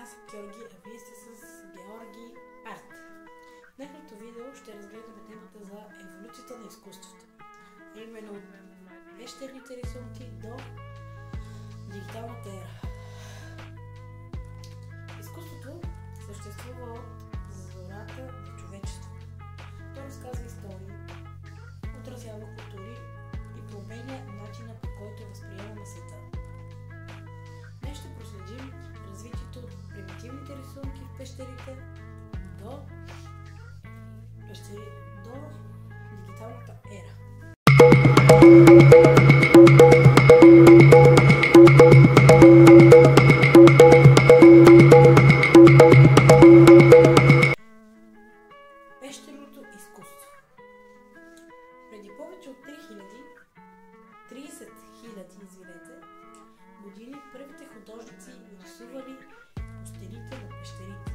Аз съм Георги, а вие сте с Георги Арт. В днешното видео ще разгледаме темата за еволюцията на изкуството. Именно от пещерните рисунки до дигиталната ера. Изкуството съществува от зората на човечеството. То разказва истории, отразява култури и променя начина, по който възприемаме света. Днес ще проследим развитието от примитивните рисунки в пещерите до дигиталната ера. Пещерното изкуство. Преди повече от 30 000 години първите художници рисували по стените на пещерите.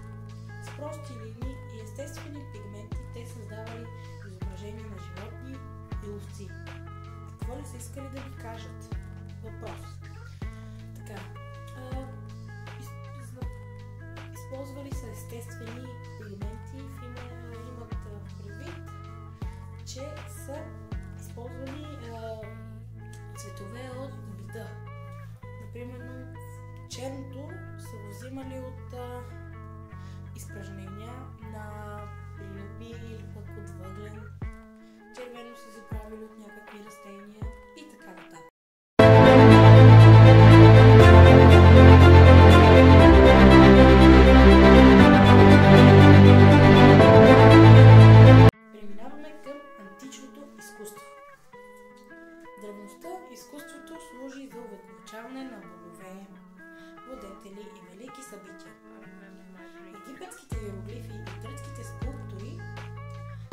С прости линии и естествени пигменти те създавали изображения на животни и ловци. Какво ли са искали да ви кажат? Въпрос. Така, използвали са естествени пигменти, имат предвид, че са използвали цветове от бита. Например, черното са го взимали от изпражнения на прилепи или пък от въглен. Червено са се правили от някакви растения и така нататък. Преминаваме към античното изкуство. В древността изкуството служи за увековечаване на богове, владетели и велики събития. Египетските иероглифи и гръцките скулптури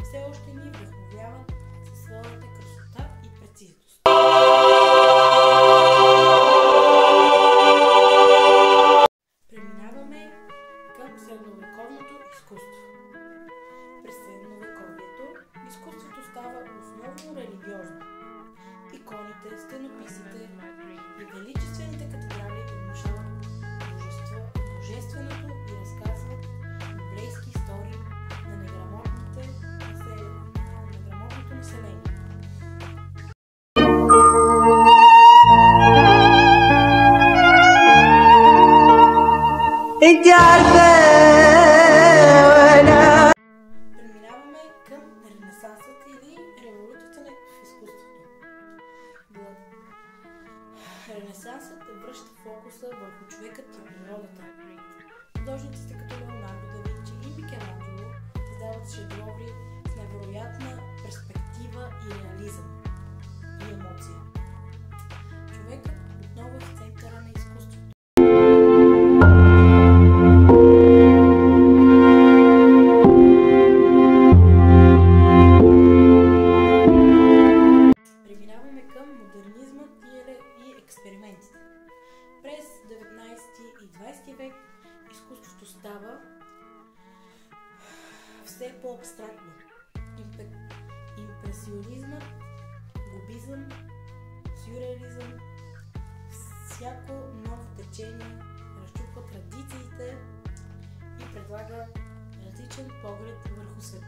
все още ни вдъхновяват със своята красота и прецизност. Преминаваме към средновековното изкуство. През средновековието изкуството става основно религиозно. Иконите, стенописите и величествените катедрали внушават божественото и разказват библейски истории на неграмотното население. Преминаваме към Ренесансът или революцията в изкуството. Ренесансът връща фокуса върху човекът и природата. Художниците като Леонардо да Винчи и Микеланджело създават шедьоври с невероятна перспектива и реализъм и емоция. Човекът отново е в центъра на изкуството. Преминаваме към модернизмът и експериментите. През 19 и 20 век изкуството става все по-абстрактно. Импресионизмът, кубизъм, сюрреализъм, всяко ново течение разчупва традициите и предлага различен поглед върху света.